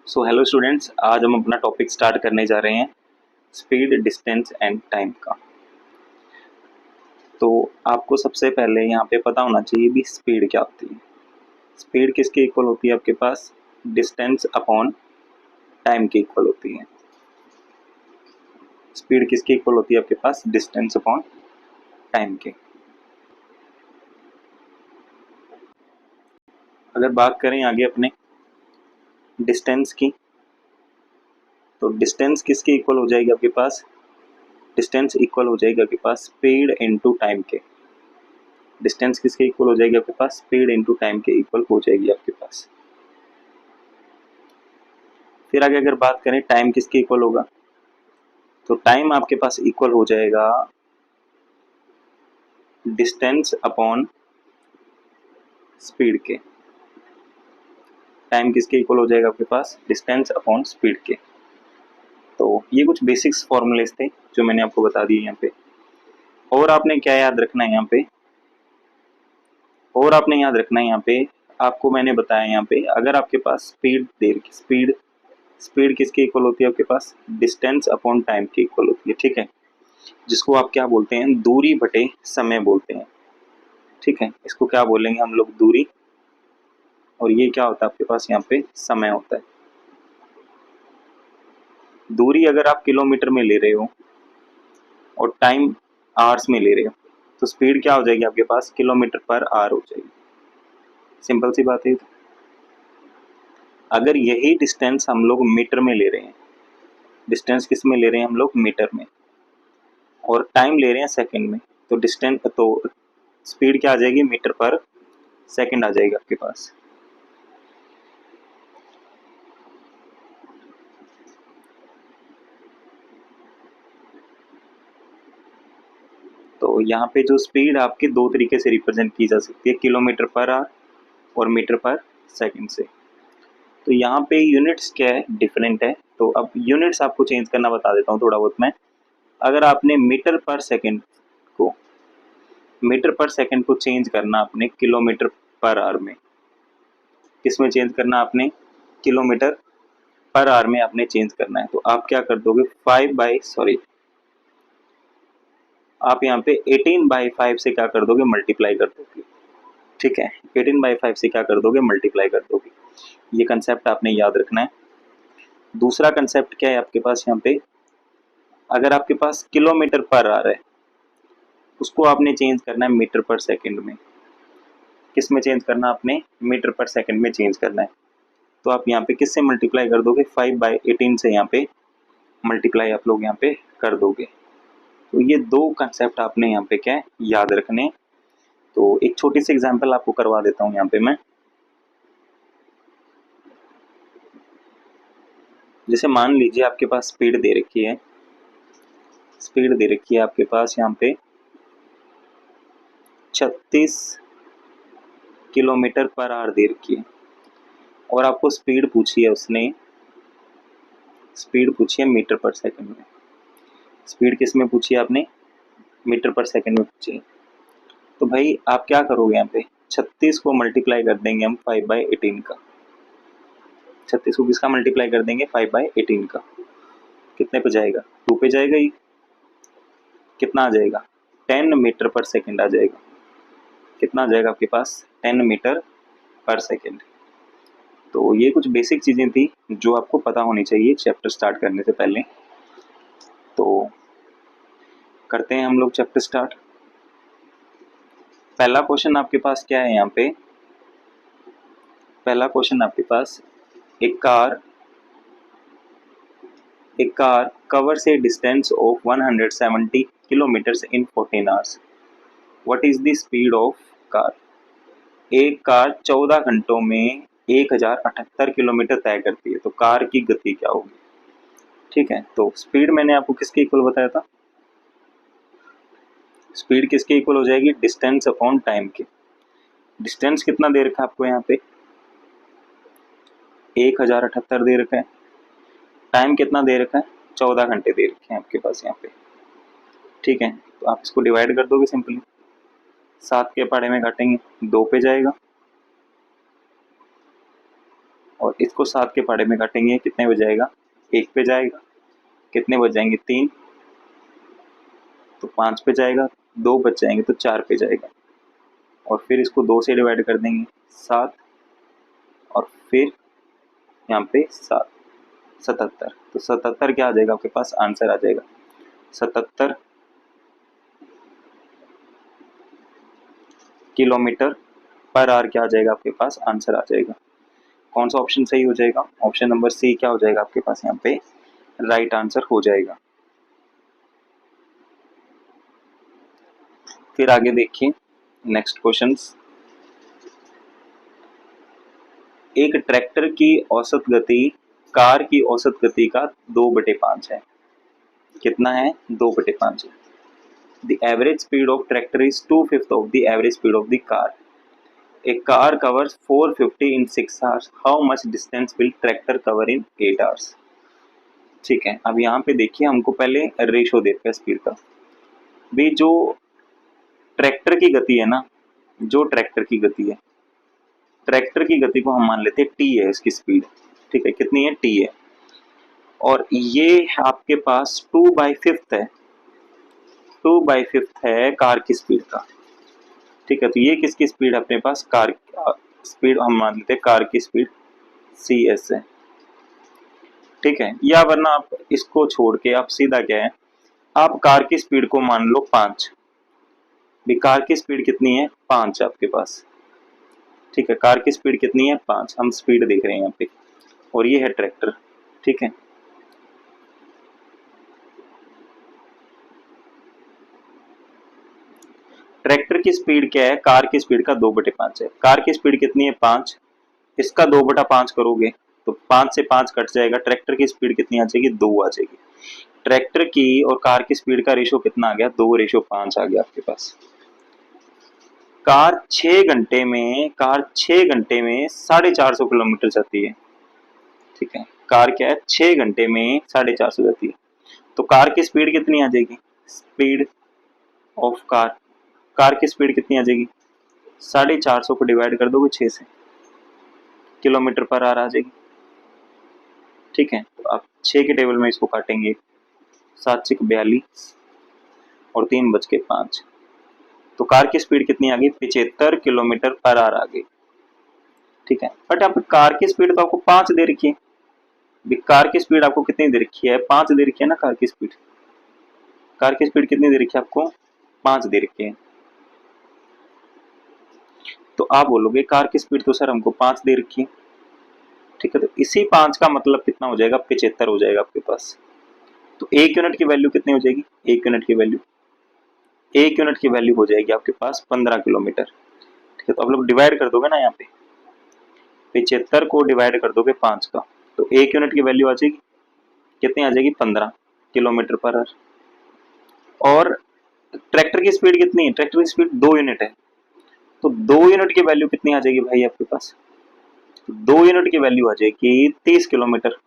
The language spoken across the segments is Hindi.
सो हेलो स्टूडेंट्स, आज हम अपना टॉपिक स्टार्ट करने जा रहे हैं स्पीड, डिस्टेंस एंड टाइम का। तो आपको सबसे पहले यहाँ पे पता होना चाहिए भी स्पीड क्या होती है। स्पीड किसके इक्वल होती है आपके पास? डिस्टेंस अपॉन टाइम के इक्वल होती है। स्पीड किसके इक्वल होती है आपके पास? डिस्टेंस अपॉन टाइम के। अगर बात करें आगे अपने डिस्टेंस की, तो डिस्टेंस किसके इक्वल हो जाएगी आपके पास? डिस्टेंस इक्वल हो जाएगी आपके पास स्पीड इनटू टाइम के। डिस्टेंस किसके इक्वल हो जाएगी आपके पास? स्पीड इनटू टाइम के इक्वल हो जाएगी आपके पास। फिर आगे अगर बात करें टाइम किसके इक्वल होगा, तो टाइम आपके पास इक्वल हो जाएगा डिस्टेंस अपॉन स्पीड के। टाइम किसके इक्वल हो जाएगा आपके पास? डिस्टेंस अपॉन स्पीड के। तो ये कुछ बेसिक्स फॉर्मूलेस थे जो मैंने आपको बता दिए यहाँ पे। और आपने क्या याद रखना है यहाँ पे? और आपने याद रखना है यहाँ पे, आपको मैंने बताया यहाँ पे, अगर आपके पास स्पीड किसके इक्वल होती है आपके पास? डिस्टेंस अपॉन टाइम के इक्वल होती है। ठीक है, जिसको आप क्या बोलते हैं? दूरी बटे समय बोलते हैं। ठीक है, इसको क्या बोलेंगे हम लोग? दूरी। और ये क्या होता है आपके पास? यहाँ पे समय होता है। दूरी अगर आप किलोमीटर में ले रहे हो और टाइम आवर्स में ले रहे हो, तो स्पीड क्या हो जाएगी आपके पास? किलोमीटर पर आवर हो जाएगी। सिंपल सी बात है। अगर यही डिस्टेंस हम लोग मीटर में ले रहे हैं, डिस्टेंस किस में ले रहे हैं हम लोग? मीटर में, और टाइम ले रहे हैं सेकंड में, तो स्पीड क्या आ जाएगी? मीटर पर सेकंड आ जाएगा आपके पास। तो यहाँ पे जो स्पीड आपकी दो तरीके से रिप्रेजेंट की जा सकती है, किलोमीटर पर आवर और मीटर पर सेकंड से। तो यहाँ पे यूनिट्स क्या है? डिफरेंट है। तो अब यूनिट्स आपको चेंज करना बता देता हूँ थोड़ा बहुत मैं। अगर आपने मीटर पर सेकंड को चेंज करना आपने किलोमीटर पर आवर में, किस में चेंज करना आपने? किलोमीटर पर आवर में आपने चेंज करना है। तो आप क्या कर दोगे? आप यहाँ पे 18/5 से क्या कर दोगे? मल्टीप्लाई कर दोगे। ठीक है, 18/5 से क्या कर दोगे? मल्टीप्लाई कर दोगे। ये कंसेप्ट आपने याद रखना है। दूसरा कंसेप्ट क्या है आपके पास यहाँ पे? अगर आपके पास किलोमीटर पर आवर है, उसको आपने चेंज करना है मीटर पर सेकंड में। किस में चेंज करना आपने? मीटर पर सेकंड में चेंज करना है। तो आप यहाँ पे किससे मल्टीप्लाई कर दोगे? 5/18 से यहाँ पे मल्टीप्लाई आप लोग यहाँ पे कर दोगे। तो ये दो कंसेप्ट आपने यहाँ पे क्या है? याद रखने। तो एक छोटी सी एग्जांपल आपको करवा देता हूँ यहाँ पे मैं। जैसे मान लीजिए आपके पास स्पीड दे रखी है आपके पास यहाँ पे 36 किलोमीटर पर आवर दे रखी है, और आपको स्पीड पूछी है मीटर पर सेकंड में। स्पीड किस में पूछी है आपने? मीटर पर सेकंड में पूछी है। तो भाई आप क्या करोगे? यहाँ पे 36 को मल्टीप्लाई कर देंगे हम 5/18 का। 36 को किसका मल्टीप्लाई कर देंगे? 5/18 का। कितने पे जाएगा? 2 पे जाएगा। ये कितना आ जाएगा? 10 मीटर पर सेकंड आ जाएगा। कितना आ जाएगा आपके पास? 10 मीटर पर सेकंड। तो ये कुछ बेसिक चीज़ें थी जो आपको पता होनी चाहिए चैप्टर स्टार्ट करने से पहले। तो करते हैं हम लोग चैप्टर स्टार्ट। पहला क्वेश्चन आपके पास क्या है यहाँ पे? पहला क्वेश्चन आपके पास, एक car covers a distance of 170 kilometers in 14 hours. What is the speed of car? एक कार 14 घंटों में 1078 किलोमीटर तय करती है, तो कार की गति क्या होगी? ठीक है, तो स्पीड मैंने आपको किसके इक्वल बताया था? स्पीड किसके इक्वल हो जाएगी? डिस्टेंस अपॉन टाइम के। डिस्टेंस कितना दे रखा है आपको यहाँ पे? 1078 दे रखा है। टाइम कितना दे रखा है? 14 घंटे दे रखे हैं आपके पास यहाँ पे। ठीक है, तो आप इसको डिवाइड कर दोगे सिंपली। 7 के पहाड़े में काटेंगे, 2 पे जाएगा, और इसको 7 के पहाड़े में काटेंगे, कितने बच जाएगा, 1 पे जाएगा, कितने बच जाएंगे 3, तो 5 पे जाएगा, 2 बच जाएंगे तो 4 पे जाएगा, और फिर इसको 2 से डिवाइड कर देंगे 7, और फिर यहाँ पे 7, 77, तो 77 क्या आ जाएगा आपके पास, आंसर आ जाएगा 77 किलोमीटर पर आवर क्या आ जाएगा आपके पास, आंसर आ जाएगा। कौन सा ऑप्शन सही हो जाएगा, ऑप्शन नंबर सी क्या हो जाएगा आपके पास यहाँ पे राइट आंसर हो जाएगा। फिर आगे देखिए नेक्स्ट क्वेश्चंस। एक ट्रैक्टर की औसत गति कार की औसत गति का 2/5 है, कितना है, 2/5 है। The average speed of tractor is 2/5 of the average speed of the car. A car covers 450 in 6 hours. How much distance will tractor cover in 8 hours? ठीक है, अब यहाँ पे देखिए हमको पहले रेशो देते हैं स्पीड का। भी जो ट्रैक्टर की गति है ना, जो ट्रैक्टर की गति है, ट्रैक्टर की गति को हम मान लेते हैं टी है इसकी स्पीड, ठीक है, कितनी है, टी है, और ये आपके पास 2/5 है, 2/5 है कार की स्पीड का, ठीक है। तो ये किसकी स्पीड है अपने पास, कार स्पीड हम मान लेते हैं कार की स्पीड CS है, ठीक है। या वरना आप इसको छोड़ के आप सीधा क्या है, आप कार की स्पीड को मान लो 5, भी कार की स्पीड कितनी है, 5 आपके पास, ठीक है, कार की स्पीड कितनी है, 5, हम स्पीड देख रहे हैं यहाँ पे, और ये है ट्रैक्टर, ठीक है। ट्रैक्टर की स्पीड क्या है, कार की स्पीड का 2/5 है, कार की स्पीड कितनी है 5, इसका 2/5 करोगे तो 5 से 5 कट जाएगा, ट्रैक्टर की स्पीड कितनी आ जाएगी, 2 आ जाएगी। ट्रैक्टर की और कार की स्पीड का रेशो कितना आ गया, 2:5 आ गया आपके पास। कार 6 घंटे में 450 किलोमीटर जाती है, ठीक है, कार क्या है 6 घंटे में 450 जाती है, तो कार की स्पीड कितनी आ जाएगी, स्पीड ऑफ कार, कार की स्पीड कितनी आ जाएगी, 450 को डिवाइड कर दोगे 6 से, किलोमीटर पर आवर आ जाएगी, ठीक है। तो आप 6 के टेबल में इसको काटेंगे, 7 6 42 और 3 बज के 5, तो कार की स्पीड कितनी आ गई, 75 किलोमीटर पर आवर आ गई, ठीक है। बट यहाँ पे कार की स्पीड तो आपको 5 दे रखी है, कार की स्पीड आपको कितनी दे रखी है, 5 दे रखी है ना, कार की स्पीड, कार की स्पीड कितनी दे रखी है आपको, 5 दे रखी है, तो आप बोलोगे कार की स्पीड तो सर हमको 5 दे रखी है, ठीक है, तो इसी 5 का मतलब कितना हो जाएगा, 75 हो जाएगा आपके पास। तो 1 यूनिट की वैल्यू कितनी हो जाएगी, 1 यूनिट की वैल्यू, 1 यूनिट की वैल्यू हो जाएगी आपके पास 15 किलोमीटर, ठीक है। तो आप लोग डिवाइड कर दोगे ना, यहाँ पे 75 को डिवाइड कर दोगे 5 का, तो 1 यूनिट की वैल्यू आ जाएगी, कितनी आ जाएगी, 15 किलोमीटर पर आवर। और ट्रैक्टर की स्पीड कितनी है, ट्रैक्टर की स्पीड 2 यूनिट है, तो 2 यूनिट की वैल्यू कितनी आ जाएगी भाई आपके पास, तो 2 यूनिट की वैल्यू आ जाएगी 30 किलोमीटर,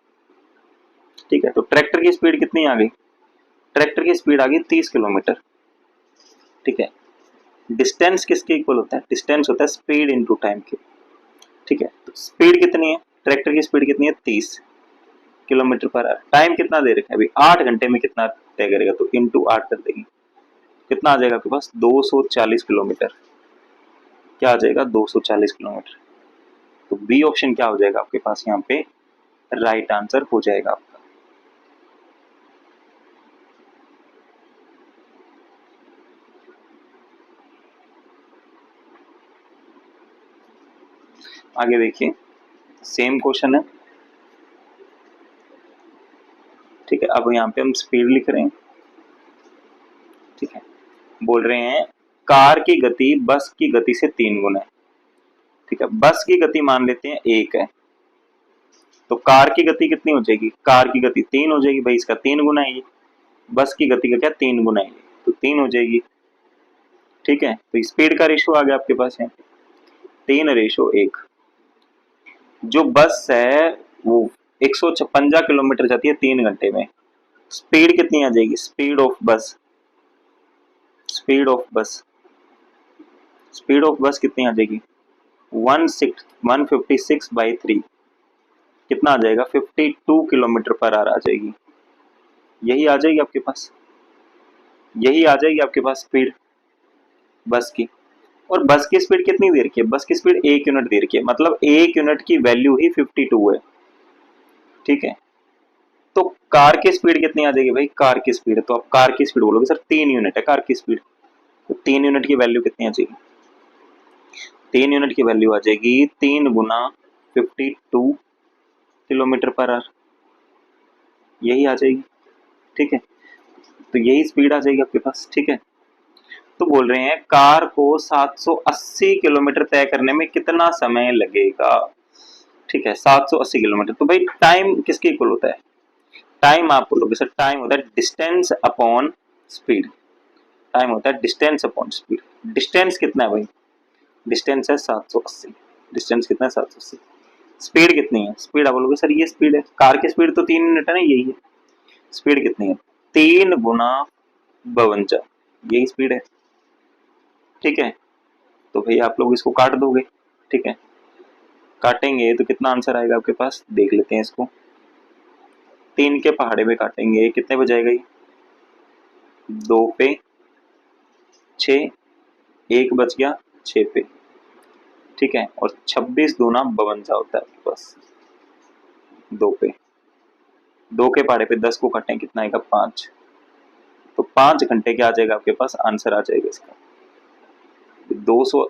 ठीक है। तो ट्रैक्टर की स्पीड कितनी आ गई, ट्रैक्टर की स्पीड आ गई 30 किलोमीटर, ठीक है। डिस्टेंस किसके इक्वल होता है, डिस्टेंस होता है स्पीड इनटू टाइम के, ठीक है। तो स्पीड कितनी है, ट्रैक्टर की स्पीड कितनी है 30 किलोमीटर पर आवर, टाइम कितना दे रखा है अभी, 8 घंटे में कितना तय करेगा, तो इनटू 8 कर देंगे, कितना आ जाएगा आपके पास, 240 किलोमीटर, क्या आ जाएगा 240 किलोमीटर। तो बी ऑप्शन क्या हो जाएगा आपके पास यहाँ पे राइट आंसर हो जाएगा आपका। आगे देखिए सेम क्वेश्चन है, ठीक है। अब यहाँ पे हम स्पीड लिख रहे हैं, ठीक है, बोल रहे हैं कार की गति बस की गति से 3 गुना है, ठीक है। बस की गति मान लेते हैं 1 है, तो कार की गति कितनी हो जाएगी, कार की गति 3 हो जाएगी भाई, इसका 3 गुना है ये, बस की गति का क्या 3 गुना है ये, तो 3 हो जाएगी, ठीक है। तो स्पीड का रेशो आ गया आपके पास है 3:1। जो बस है वो 156 किलोमीटर जाती है 3 घंटे में, स्पीड कितनी आ जाएगी, स्पीड ऑफ बस, स्पीड ऑफ बस, स्पीड ऑफ बस कितनी आ जाएगी 156/3, कितना आ जाएगा, 52 किलोमीटर पर आवर आ जाएगी। यही आ जाएगी आपके पास, यही आ जाएगी आपके पास स्पीड बस की। और बस की स्पीड कितनी दे रखी है, बस की स्पीड 1 यूनिट दे रखी है, मतलब 1 यूनिट की वैल्यू ही 52 है। ठीक है, तो कार की स्पीड कितनी आ जाएगी भाई, कार की स्पीड, तो आप कार की स्पीड बोलोगे सर 3 यूनिट है कार की स्पीड, तो 3 यूनिट की वैल्यू कितनी आ जाएगी, 3 यूनिट की वैल्यू आ जाएगी 3 गुना 52 किलोमीटर पर आवर, यही आ जाएगी। ठीक है, तो यही स्पीड आ जाएगी आपके पास। ठीक है, तो बोल रहे हैं कार को 780 किलोमीटर तय करने में कितना समय लगेगा। ठीक है, 780 किलोमीटर, तो भाई टाइम किसके इक्वल होता है, टाइम आप बोलोगे सर टाइम होता है डिस्टेंस अपॉन स्पीड, टाइम होता है डिस्टेंस अपॉन स्पीड। डिस्टेंस कितना है भाई, डिस्टेंस है 780, डिस्टेंस कितना है 780, स्पीड कितनी है, स्पीड आप बोलोगे सर ये स्पीड है, कार की स्पीड तो 3 यूनिट है ना, यही है, स्पीड कितनी है 3 गुना 52, यही स्पीड है। ठीक है, तो भाई आप लोग इसको काट दोगे। ठीक है, काटेंगे तो कितना आंसर आएगा आपके पास, देख लेते हैं इसको। 3 के पहाड़े पे काटेंगे, कितने पे जाएगा ये, 2 पे 6, 1 बच गया 6 पे। ठीक है, और 26 दूना 52 होता है आपके पास, 2 पे, 2 के पहाड़े पे 10 को काटें कितना आएगा 5, तो 5 घंटे क्या आ जाएगा आपके पास, आंसर आ जाएगा इसका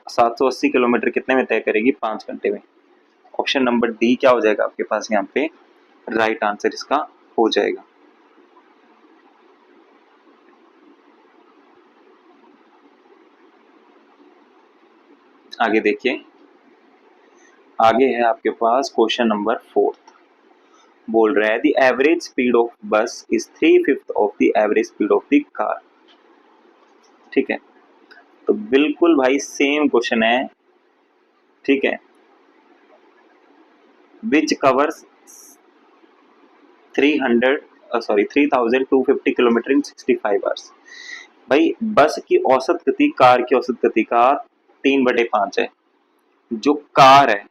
780 किलोमीटर कितने में तय करेगी, 5 घंटे में। ऑप्शन नंबर डी क्या हो जाएगा आपके पास यहाँ पे, राइट आंसर इसका हो जाएगा। आगे देखिए, आगे है आपके पास क्वेश्चन नंबर 4, बोल रहा है द एवरेज स्पीड ऑफ बस is 3/5 of the average speed of the car. ठीक है, तो बिल्कुल भाई सेम क्वेश्चन है। ठीक है, which covers 3250 kilometre in 65 hours. भाई बस की औसत गति कार की औसत गति का 3/5 है, जो कार है,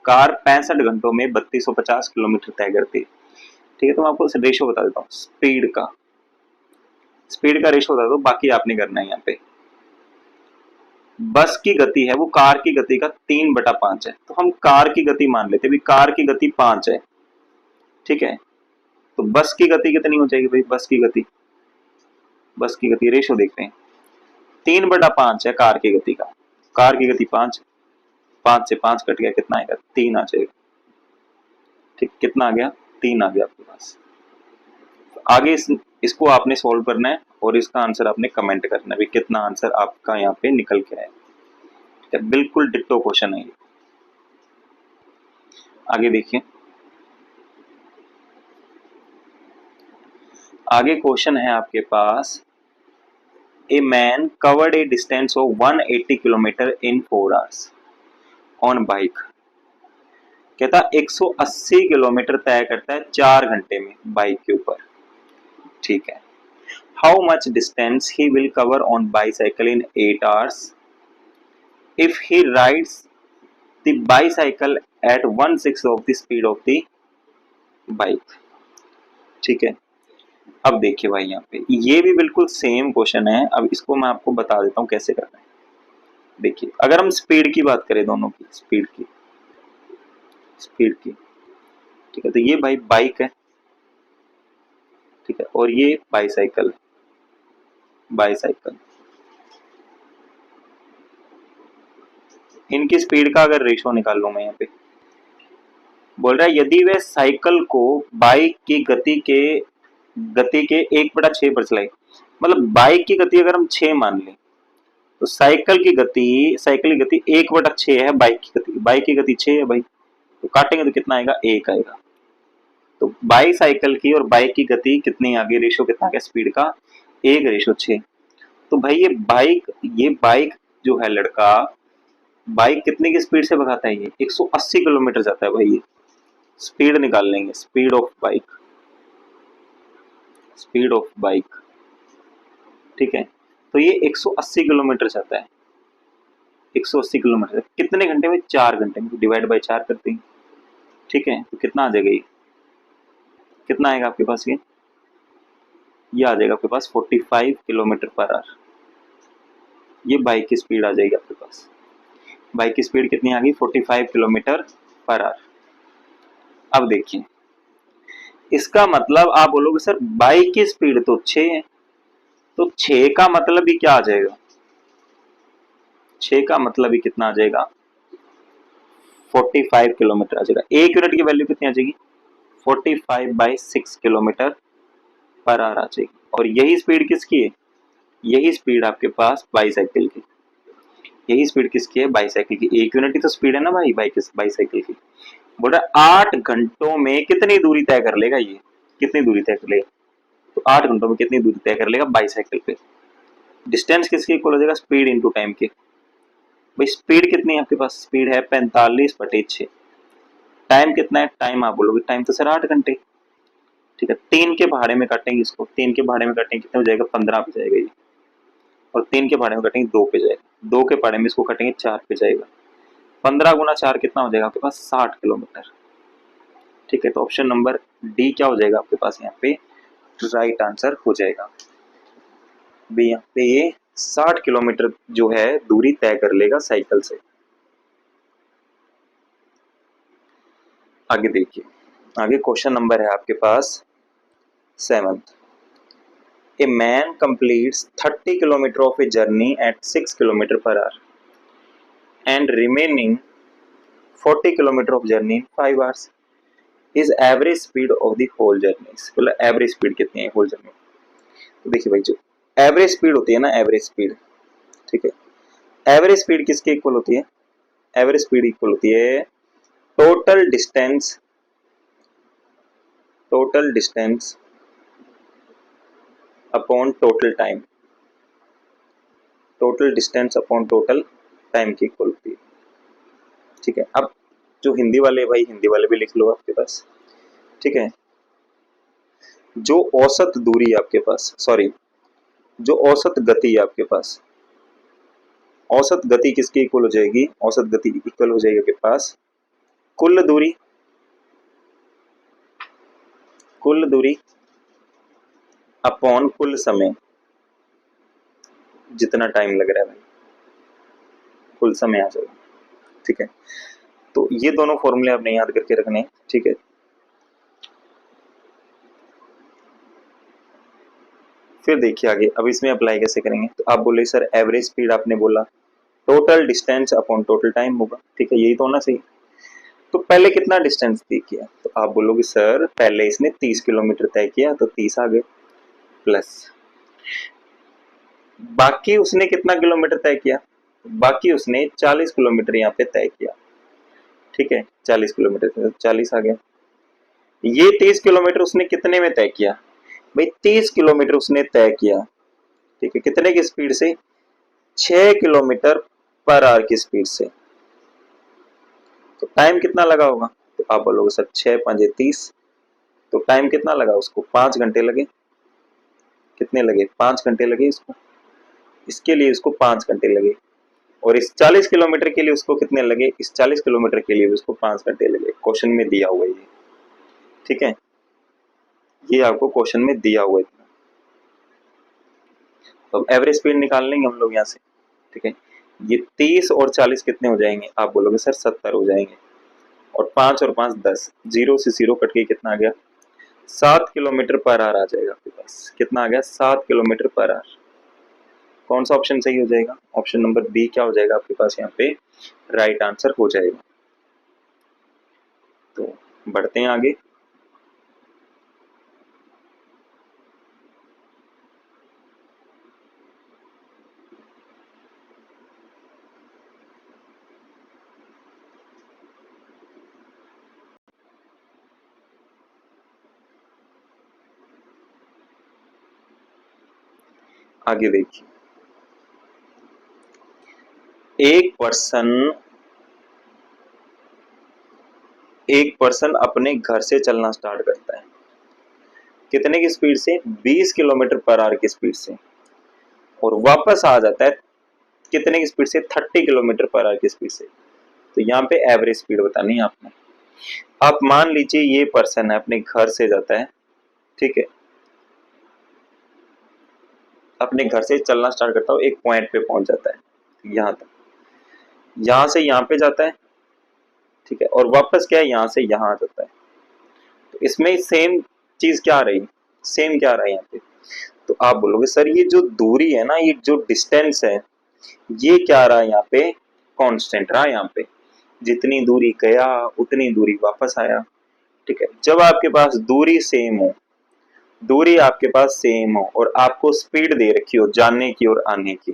कार 65 घंटों में 3250 किलोमीटर तय करती है। ठीक है, तो मैं आपको रेशो बता देता हूँ स्पीड का, स्पीड का रेशो बता दो, बाकी आपने करना है। यहाँ पे बस की गति है वो कार की गति का 3/5 है, तो हम कार की गति मान लेते हैं, कार की गति 5 है। ठीक है, तो बस की गति कितनी हो जाएगी भाई, बस की गति, बस की गति रेशो देखते हैं, 3/5 है कार की गति का, कार की गति 5, 5 से 5 कट गया, कितना आएगा 3 आ जाएगा। ठीक, कितना आ गया 3 आ गया आपके पास। आगे इसको आपने सॉल्व करना है और इसका आंसर आपने कमेंट करना है, कितना आंसर आपका यहाँ पे निकल के आया। बिल्कुल डिट्टो क्वेश्चन है ये। आगे देखिए, आगे क्वेश्चन है आपके पास, a man covered a distance of 180 kilometre in 4 hours on bike. कहता 180 किलोमीटर तय करता है 4 घंटे में बाइक के ऊपर। ठीक है, how much distance he will cover on bicycle in 8 hours if he rides the bicycle at 1/6 of the speed of the bike. ठीक है, अब देखिए भाई यहाँ पे ये भी बिल्कुल सेम क्वेश्चन है, अब इसको मैं आपको बता देता हूँ कैसे करना है। देखिए, अगर हम स्पीड की बात करें, दोनों की स्पीड की, स्पीड की, ठीक है, तो ये भाई बाइक है। ठीक है, और ये बाईसाइकिल, बाईसाइकिल, इनकी स्पीड का अगर रेशो निकाल लूं मैं यहाँ पे, बोल रहा है यदि वे साइकिल को बाइक की गति के 1/6 पर चलाए, मतलब बाइक की गति अगर हम 6 मान लें, तो साइकिल की गति 1/6 है बाइक की गति, बाइक की गति 6 है भाई, तो काटेंगे तो कितना आएगा 1 आएगा। तो बाईसाइकिल की और बाइक की गति कितनी आ गई, रेशो कितना आ गया स्पीड का, 1/6। तो भाई ये बाइक जो है लड़का, बाइक कितने की स्पीड से भगाता है, ये 180 किलोमीटर जाता है भाई। ये स्पीड निकाल लेंगे, speed of bike, speed of bike. ठीक है, तो ये 180 किलोमीटर जाता है, 180 किलोमीटर कितने घंटे में, 4 घंटे में, डिवाइड बाय 4 करते हैं, ठीक है, तो कितना आ जाएगा ये, कितना आएगा आपके पास, ये आ जाएगा आपके पास 45 किलोमीटर पर आवर। ये बाइक की स्पीड आ जाएगी आपके पास। बाइक की स्पीड कितनी आ गई, 45 किलोमीटर पर आवर। अब देखिए, इसका मतलब आप बोलोगे सर बाइक की स्पीड तो 6 है, तो 6 का मतलब भी क्या आ जाएगा, 6 का मतलब ही कितना आ जाएगा, 45 किलोमीटर आ जाएगा। 1 यूनिट की वैल्यू कितनी आ जाएगी, 45/6 किलोमीटर पर आवर आ जाएगी। और यही स्पीड किसकी है, यही स्पीड आपके पास बाईसाइकिल की, यही स्पीड किसकी है, बाईसाइकिल की। 1 यूनिट की तो स्पीड है ना भाई बाईसाइकिल की। बोल रहा 8 घंटों में कितनी दूरी तय कर लेगा ये, कितनी दूरी तय कर लेगा, तो 8 घंटों में कितनी दूरी तय कर लेगा बाईसाइकिल पे। डिस्टेंस किसके इक्वल हो जाएगा, स्पीड इंटू टाइम के। भाई स्पीड कितनी है आपके पास, स्पीड है 45/6। टाइम कितना है, टाइम आप बोलोगे टाइम तो सर 8 घंटे। ठीक है, 3 के भाड़े में काटेंगे इसको, 3 के भाड़े में काटेंगे कितना हो जाएगा, 15 पे जाएगा ये। और 3 के भाड़े में काटेंगे 2 पे जाएगा, 2 के भाड़े में इसको काटेंगे 4 पे जाएगा। 15 गुना 4 कितना हो जाएगा आपके पास, 60 किलोमीटर। ठीक है, तो ऑप्शन नंबर डी क्या हो जाएगा आपके पास यहाँ पे, राइट आंसर हो जाएगा। बी यहाँ पे ये 60 किलोमीटर जो है दूरी तय कर लेगा साइकिल से। आगे देखिए, आगे क्वेश्चन नंबर है आपके पास 7th। A man completes 30 kilometre of a journey at 6 kilometre per hour and remaining 40 kilometre of journey in 5 hours. Is average speed of the whole journey, मतलब एवरेज स्पीड कितनी है होल जर्नी। तो देखिए भाई, जो एवरेज स्पीड होती है ना, एवरेज स्पीड, ठीक है, एवरेज स्पीड किसके इक्वल होती है, एवरेज स्पीड इक्वल होती है total distance upon total time, total distance upon total time की इक्वल होती है। ठीक है, अब जो हिंदी वाले भाई, हिंदी वाले भी लिख लो आपके पास। ठीक है, जो औसत दूरी है आपके पास, सॉरी, जो औसत गति है आपके पास, औसत गति किसकी इक्वल हो जाएगी, औसत गति इक्वल हो जाएगी आपके पास कुल दूरी, कुल दूरी अपॉन कुल समय, जितना टाइम लग रहा है भाई, कुल समय आ जाएगा। ठीक है, तो ये दोनों फॉर्मूले आपने याद करके रखने हैं। ठीक है, फिर देखिए आगे, अब इसमें अप्लाई कैसे करेंगे। तो आप बोले सर एवरेज स्पीड आपने बोला total distance upon total time होगा। ठीक है, यही तो होना चाहिए। तो पहले कितना डिस्टेंस तय किया, तो आप बोलोगे सर पहले इसने 30 किलोमीटर तय किया, तो 30 आ गए, प्लस बाकी उसने कितना किलोमीटर तय किया, बाकी उसने 40 किलोमीटर यहाँ पे तय किया। ठीक है, 40 किलोमीटर, तो 40 आ गया। ये 30 किलोमीटर उसने कितने में तय किया, भाई 30 किलोमीटर उसने तय किया। ठीक है, कितने की स्पीड से, 6 किलोमीटर पर आवर की स्पीड से। तो टाइम कितना लगा होगा, तो आप बोलोगे सर 6 5 30, तो टाइम कितना लगा उसको, 5 घंटे लगे। कितने लगे, 5 घंटे लगे इसको, इसके लिए इसको 5 घंटे लगे। और इस 40 किलोमीटर के लिए उसको कितने लगे, इस 40 किलोमीटर के लिए उसको 5 घंटे लगे। क्वेश्चन में दिया हुआ है ये। ठीक है, ये आपको क्वेश्चन में दिया हुआ है। तो एवरेज स्पीड निकाल लेंगे हम लोग यहाँ से। ठीक है, ये 30 और 40 कितने हो जाएंगे, आप बोलोगे सर 70 हो जाएंगे। और 5 और 5 10, 0 से 0 कट के कितना आ गया, 7 किलोमीटर पर आवर आ जाएगा आपके पास। कितना आ गया, 7 किलोमीटर पर आवर। कौन सा ऑप्शन सही हो जाएगा, ऑप्शन नंबर बी क्या हो जाएगा आपके पास यहाँ पे, राइट आंसर हो जाएगा। तो बढ़ते हैं आगे। आगे देखिए, एक पर्सन अपने घर से चलना स्टार्ट करता है, कितने की स्पीड से, 20 किलोमीटर पर आवर की स्पीड से, और वापस आ जाता है कितने की स्पीड से, 30 किलोमीटर पर आवर की स्पीड से। तो यहाँ पे एवरेज स्पीड बतानी है आपने। आप मान लीजिए ये पर्सन है अपने घर से जाता है, ठीक है, अपने घर से चलना स्टार्ट करता है, एक पॉइंट पे पहुंच जाता है यहाँ तक, यहाँ से यहाँ पे जाता है, ठीक है, और वापस क्या है यहाँ से यहाँ आ जाता है। तो इसमें सेम चीज क्या आ रही, सेम क्या आ रहा है यहाँ पे, तो आप बोलोगे सर ये जो दूरी है ना, ये जो डिस्टेंस है, ये क्या आ रहा है यहाँ पे, कांस्टेंट रहा यहाँ पे, जितनी दूरी गया उतनी दूरी वापस आया, ठीक है। जब आपके पास दूरी सेम हो, दूरी आपके पास सेम हो और आपको स्पीड दे रखी हो जाने की और आने की,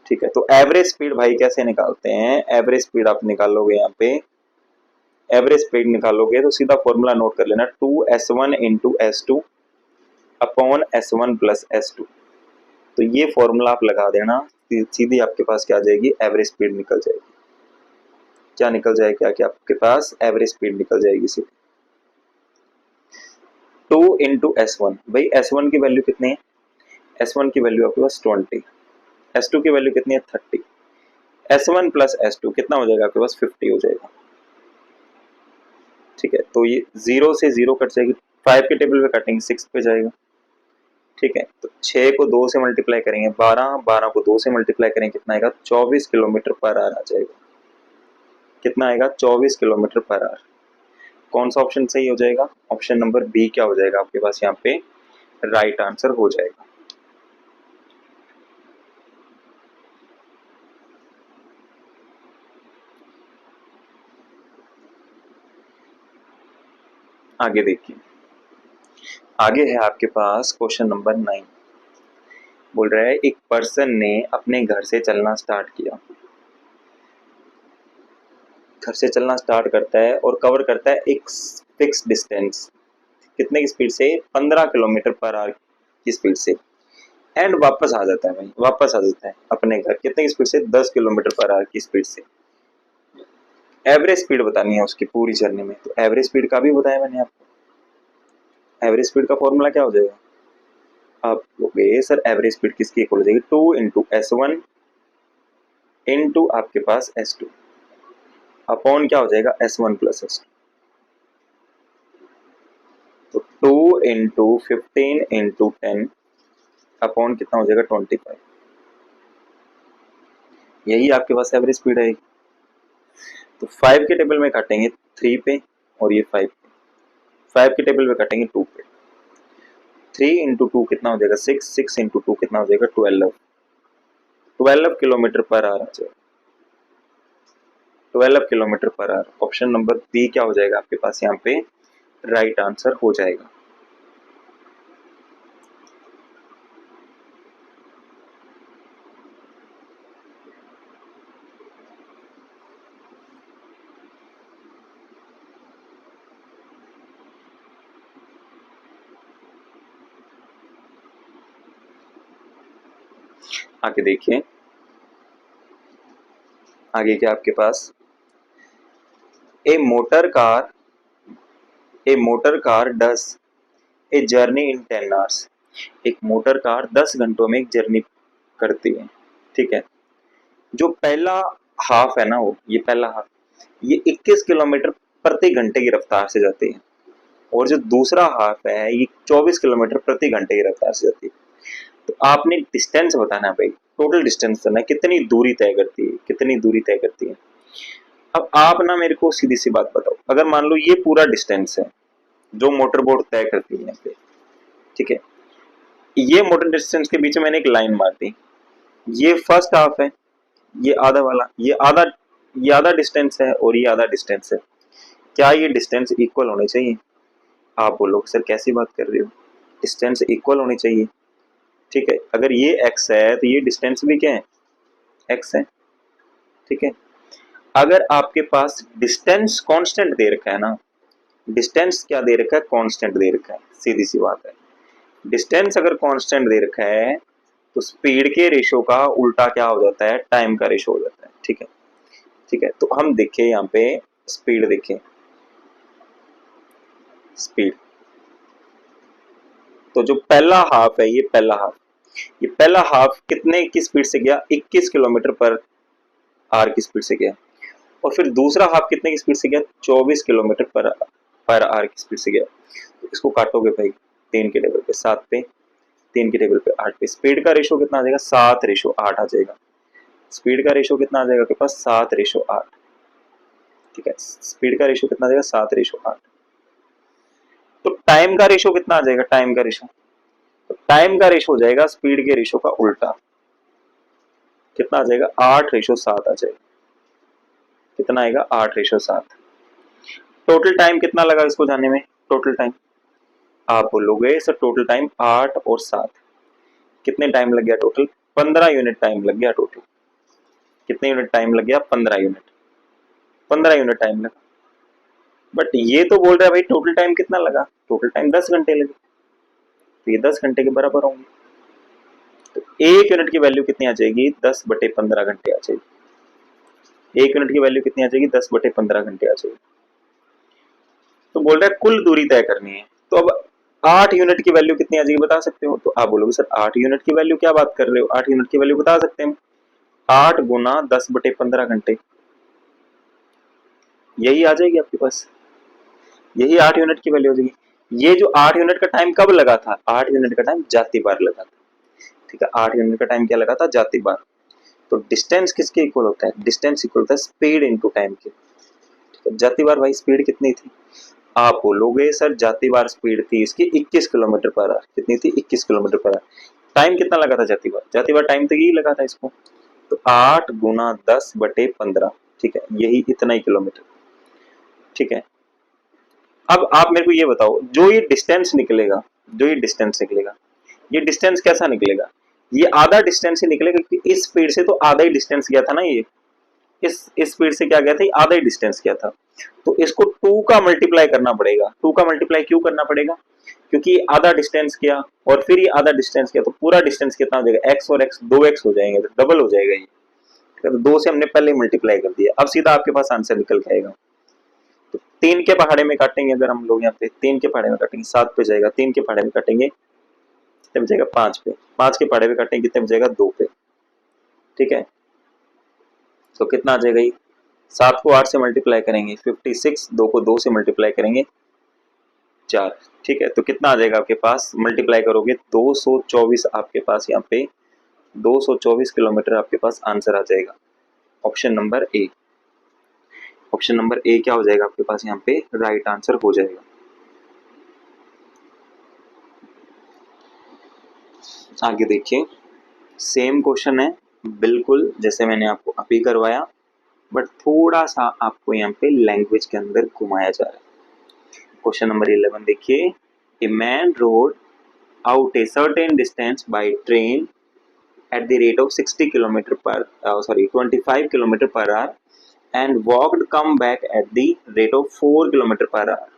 ठीक है, तो एवरेज स्पीड भाई कैसे निकालते हैं, एवरेज स्पीड आप निकालोगे यहाँ पे, एवरेज स्पीड निकालोगे तो सीधा फॉर्मूला नोट कर लेना, 2s1 into s2 upon s1 plus s2। तो ये फॉर्मूला आप लगा देना, सीधी आपके पास क्या आ जाएगी, एवरेज स्पीड निकल जाएगी। क्या निकल जाएगा, क्या आपके पास एवरेज स्पीड निकल जाएगी सीधी। 2 इंटू s1, भाई s1 की वैल्यू कितनी है, s1 की वैल्यू आपके पास 20, s2 की वैल्यू कितनी है 30, s1 प्लस s2 कितना हो जाएगा आपके पास 50 हो जाएगा, ठीक है। तो ये 0 से 0 कट जाएगी, 5 के टेबल पे काटेंगे 6 पे जाएगा, ठीक है। तो 6 को 2 से मल्टीप्लाई करेंगे 12, 12 को 2 से मल्टीप्लाई करेंगे कितना आएगा, 24 किलोमीटर पर आवर आ जाएगा। कितना आएगा, 24 किलोमीटर पर आवर। कौन सा ऑप्शन सही हो जाएगा, ऑप्शन नंबर बी क्या हो जाएगा आपके पास यहाँ पे राइट आंसर हो जाएगा। आगे देखिए, आगे है आपके पास क्वेश्चन नंबर 9। बोल रहा है एक पर्सन ने अपने घर से चलना स्टार्ट किया, घर से चलना स्टार्ट करता है और कवर करता है एक फिक्स डिस्टेंस, कितने की स्पीड से, 15 किलोमीटर पर आवर की स्पीड से, एंड वापस आ जाता है भाई, वापस आ जाता है अपने घर कितने की स्पीड से, 10 किलोमीटर पर आवर की स्पीड से। एवरेज स्पीड बतानी है उसकी पूरी जर्नी में, तो एवरेज स्पीड का भी बताया मैंने आपको। एवरेज स्पीड का फॉर्मूला क्या हो जाएगा, आप बोलोगे सर एवरेज स्पीड किसकी इक्वल हो जाएगी, 2 इंटू s1 इंटू आपके पास s2 अपॉन क्या हो जाएगा s1 प्लस s2। तो 2 इंटू 15 इंटू 10 अपॉन कितना हो जाएगा 25, यही आपके पास एवरेज स्पीड है। तो 5 के टेबल में काटेंगे 3 पे और ये 5 पे, 5 के टेबल में काटेंगे 2 पे, 3 इंटू 2 कितना हो जाएगा 6, 6 इंटू 2 कितना हो जाएगा 12, 12 किलोमीटर पर आवर आ जाएगा, 12 kilometre per our. Option number B क्या हो जाएगा आपके पास यहाँ पे राइट आंसर हो जाएगा। आगे देखिए, आगे क्या आपके पास, a motor car, a motor car does a journey in 10 hours, एक मोटर कार 10 घंटों में एक जर्नी करती है, ठीक है। जो पहला हाफ है ना, वो ये पहला हाफ ये 21 किलोमीटर प्रति घंटे की रफ्तार से जाती है, और जो दूसरा हाफ है ये 24 किलोमीटर प्रति घंटे की रफ्तार से जाती है। तो आपने डिस्टेंस बताना है भाई, टोटल डिस्टेंस बताना है, कितनी दूरी तय करती है, कितनी दूरी तय करती है। अब आप ना मेरे को सीधी सी बात बताओ, अगर मान लो ये पूरा डिस्टेंस है जो मोटर बोट तय करती है यहाँ पे, ठीक है, ये मोटर डिस्टेंस के बीच में मैंने एक लाइन मार दी, ये फर्स्ट हाफ है, ये आधा वाला, ये आधा डिस्टेंस है और ये आधा डिस्टेंस है। क्या ये डिस्टेंस इक्वल होने चाहिए, आप बोलो सर कैसी बात कर रहे हो, डिस्टेंस इक्वल होनी चाहिए, ठीक है। अगर ये x है तो ये डिस्टेंस भी क्या है, x है, ठीक है। अगर आपके पास डिस्टेंस कांस्टेंट दे रखा है ना, डिस्टेंस क्या दे रखा है, कांस्टेंट दे रखा है, सीधी सी बात है। डिस्टेंस अगर कांस्टेंट दे रखा है तो स्पीड के रेशो का उल्टा क्या हो जाता है, टाइम का रेशो हो जाता है, ठीक है, ठीक है। तो हम देखें यहाँ पे स्पीड, देखें स्पीड, तो जो पहला हाफ है, ये पहला हाफ, ये पहला हाफ कितने की स्पीड से गया, 21 किलोमीटर पर आवर की स्पीड से गया, और फिर दूसरा हाफ कितने की स्पीड से गया, 24 किलोमीटर पर आवर की स्पीड से गया। तो इसको काटोगे भाई 3 के टेबल पे 7 पे, 3 के टेबल पे 8 पे, स्पीड का रेशो कितना आ जाएगा, 7:8 आ जाएगा। स्पीड का रेशो कितना आ जाएगा आपके पास, 7:8। ठीक है, स्पीड का रेशो कितना आ जाएगा, 7:8। तो टाइम का रेशो कितना आ जाएगा, टाइम का रेशो, तो टाइम का रेशो हो जाएगा स्पीड के रेशो का उल्टा, कितना आ जाएगा, 8:7 आ जाएगा। कितना आएगा, 8:7। टोटल टाइम कितना लगा इसको जाने में, टोटल टाइम आप बोलोगे सर टोटल टाइम 8 और 7, कितने टाइम लग गया टोटल, 15 यूनिट टाइम लग गया टोटल। कितने यूनिट टाइम लग गया, 15 यूनिट, 15 यूनिट टाइम लगा। बट ये तो बोल रहा है भाई टोटल टाइम कितना लगा, टोटल टाइम 10 घंटे लगे, तो ये 10 घंटे के बराबर होंगे। तो 1 यूनिट की वैल्यू कितनी आ जाएगी, 10/15 घंटे आ जाएगी। 1 यूनिट की वैल्यू कितनी आ जाएगी, 10/15 घंटे आ जाएगी। तो बोल रहा है कुल दूरी तय करनी है, तो अब 8 यूनिट की वैल्यू कितनी आ जाएगी बता सकते हो, तो आप बोलोगे सर 8 यूनिट की वैल्यू क्या बात कर रहे हो, 8 यूनिट की वैल्यू बता सकते हैं, 8 गुना 10/15 घंटे, यही आ जाएगी आपके पास, यही 8 यूनिट की वैल्यू हो जाएगी। ये जो 8 यूनिट का टाइम कब लगा था, 8 यूनिट का टाइम जाती बार लगा था। ठीक है, 8 यूनिट का टाइम क्या लगा था, जाती बार। तो डिस्टेंस किसके इक्वल होता है, डिस्टेंस इक्वल होता है स्पीड इनटू टाइम के। ठीक है, जाती बार भाई स्पीड कितनी थी, आप बोलोगे सर जाती बार स्पीड थी इसकी 21 किलोमीटर पर आवर, कितनी थी, 21 किलोमीटर पर आवर। टाइम कितना लगा था जाती बार टाइम तो यही लगा था इसको, तो 8 गुना 10/15, ठीक है, यही इतना ही किलोमीटर। ठीक है, अब आप मेरे को ये बताओ, जो ये डिस्टेंस निकलेगा, जो ये डिस्टेंस निकलेगा, ये डिस्टेंस कैसा निकलेगा, ये आधा डिस्टेंस ही निकलेगा, क्योंकि इस स्पीड से तो आधा ही डिस्टेंस गया था ना, ये इस स्पीड से क्या गया था, आधा ही डिस्टेंस गया था। तो इसको 2 का मल्टीप्लाई करना पड़ेगा। 2 का मल्टीप्लाई क्यों करना पड़ेगा, क्योंकि आधा डिस्टेंस किया और फिर ये आधा डिस्टेंस किया, तो पूरा डिस्टेंस कितना हो जाएगा, x और x 2x हो जाएंगे, तो डबल हो जाएगा ये। ठीक है, तो 2 से हमने पहले मल्टीप्लाई कर दिया, अब सीधा आपके पास आंसर निकल के आएगा। तो 3 के पहाड़े में काटेंगे अगर हम लोग, यहाँ पे 3 के पहाड़े में काटेंगे 7 पे जाएगा, 3 के पहाड़े में काटेंगे कितने बचेगा, 5 पे, 5 के पहाड़े में काटेंगे कितने बचेगा, 2 पे। ठीक है, तो कितना आ जाएगा ये, 7 को 8 से मल्टीप्लाई करेंगे 56, 2 को 2 से मल्टीप्लाई करेंगे 4। ठीक है, तो कितना आ जाएगा आपके पास, मल्टीप्लाई करोगे 224, आपके पास यहाँ पे 224 किलोमीटर आपके पास आंसर आ जाएगा। Option number A, option number A क्या हो जाएगा आपके पास यहाँ पे राइट आंसर हो जाएगा। आगे देखिए, सेम क्वेश्चन है बिल्कुल जैसे मैंने आपको अभी करवाया, बट थोड़ा सा आपको यहाँ पे लैंग्वेज के अंदर घुमाया जा रहा है। क्वेश्चन नंबर 11 देखिए, a main road out a certain distance by train at the rate of 60 kilometer per 25 kilometer per hour and walked come back at the rate of 4 kilometer per hour.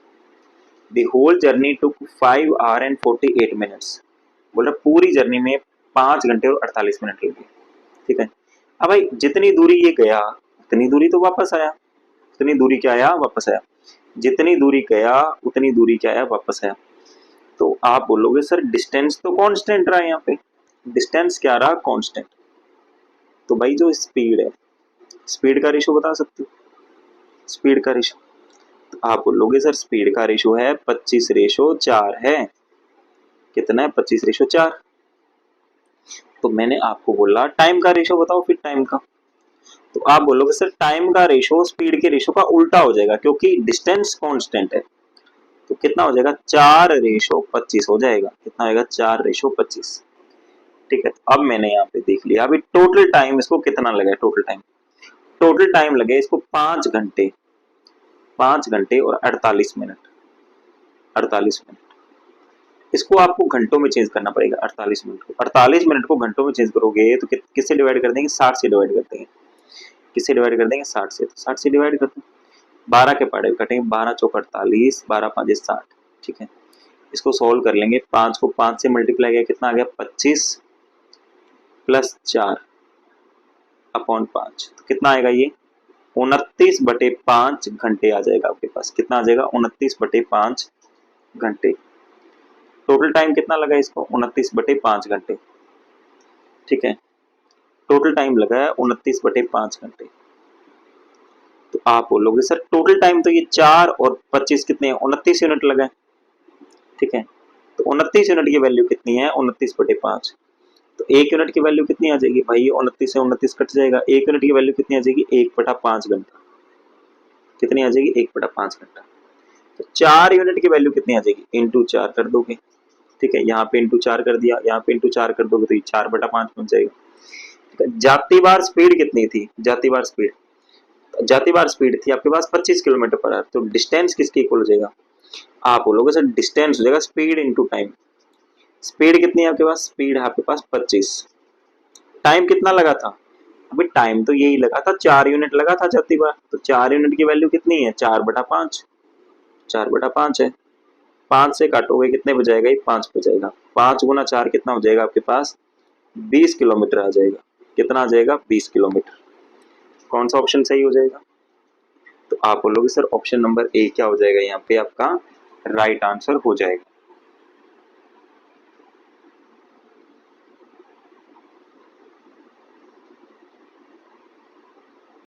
The whole journey took 5 hour and 48 minutes. बोल रहा पूरी जर्नी में 5 घंटे और 48 मिनट लगे। ठीक है, अब भाई जितनी दूरी ये गया उतनी दूरी तो वापस आया, उतनी दूरी क्या आया, वापस आया, जितनी दूरी गया उतनी दूरी क्या आया, वापस आया। तो आप बोलोगे सर डिस्टेंस तो कांस्टेंट रहा है, यहाँ पे डिस्टेंस क्या रहा, कांस्टेंट। तो भाई जो स्पीड है, स्पीड का रेशो बता सकते हो, स्पीड का रेशो, तो आप बोलोगे सर स्पीड का रेशो है 25:4 है, कितना है, 25:4। तो मैंने आपको बोला टाइम का रेशो बताओ, फिर टाइम का, तो आप बोलोगे सर टाइम का रेशो स्पीड के रेशो का उल्टा हो जाएगा, क्योंकि डिस्टेंस कांस्टेंट है। तो कितना हो जाएगा, 4:25 हो जाएगा, कितना होगा, 4:25। ठीक है, तो अब मैंने यहाँ पे देख लिया, अभी टोटल टाइम इसको कितना लगा, टोटल टाइम लगे इसको 5 घंटे, 5 घंटे और 48 मिनट, 48 मिनट। इसको आपको घंटों में चेंज करना पड़ेगा, 48 मिनट को, 48 मिनट को घंटों में चेंज करोगे तो किससे डिवाइड कर देंगे, 60 से डिवाइड कर देंगे, किससे डिवाइड कर देंगे, 60 से, तो 60 से डिवाइड करते हैं, 12 के पहाड़े कटेंगे, 12 चौक 48, 12 5 60। ठीक है, इसको सोल्व कर लेंगे, 5 को 5 से मल्टीप्लाई किया कितना आ गया, 25 प्लस 4 अपॉन 5, तो कितना आएगा ये, 29/5 घंटे आ जाएगा आपके पास, कितना आ जाएगा, 29/5 घंटे। टोटल टाइम कितना लगा इसको, 29/5 घंटे। ठीक है, टोटल टाइम लगा है 29/5 घंटे। तो आप बोलोगे सर टोटल टाइम तो ये 4 और 25 कितने हैं, 29 यूनिट लगा है, ठीक है। तो 29 यूनिट की वैल्यू कितनी है, 29/5। तो 1 यूनिट की वैल्यू कितनी आ जाएगी भाई, 29 से 29 कट जाएगा, 1 यूनिट की वैल्यू कितनी आ जाएगी, 1/5 घंटा। कितनी आ जाएगी, 1/5 घंटा। तो 4 यूनिट की वैल्यू कितनी आ जाएगी, इंटू 4 कर दोगे, ठीक है। यहाँ पे इंटू 4 कर दिया, यहाँ पे इंटू 4 कर दोगे तो ये 4/5 बन जाएगा, ठीक है। जाती बार स्पीड कितनी थी, जाती बार स्पीड थी आपके पास 25 किलोमीटर पर आवर। तो डिस्टेंस किसके इक्वल हो जाएगा, आप बोलोगे सर डिस्टेंस हो जाएगा स्पीड इंटू टाइम। स्पीड कितनी है आपके पास, स्पीड है आपके पास 25, टाइम कितना लगा था, अभी टाइम तो यही लगा था, 4 यूनिट लगा था जाती बार। तो 4 यूनिट की वैल्यू कितनी है, 4/5, 4/5 है। 5 से काटोगे कितने बजाएगा, ये 5 बजाएगा। 5 गुना 4 कितना हो जाएगा आपके पास, 20 किलोमीटर आ जाएगा। कितना आ जाएगा, 20 किलोमीटर। कौन सा ऑप्शन सही हो जाएगा, तो आप बोलोगे सर ऑप्शन नंबर ए क्या हो जाएगा, यहाँ पे आपका राइट आंसर हो जाएगा।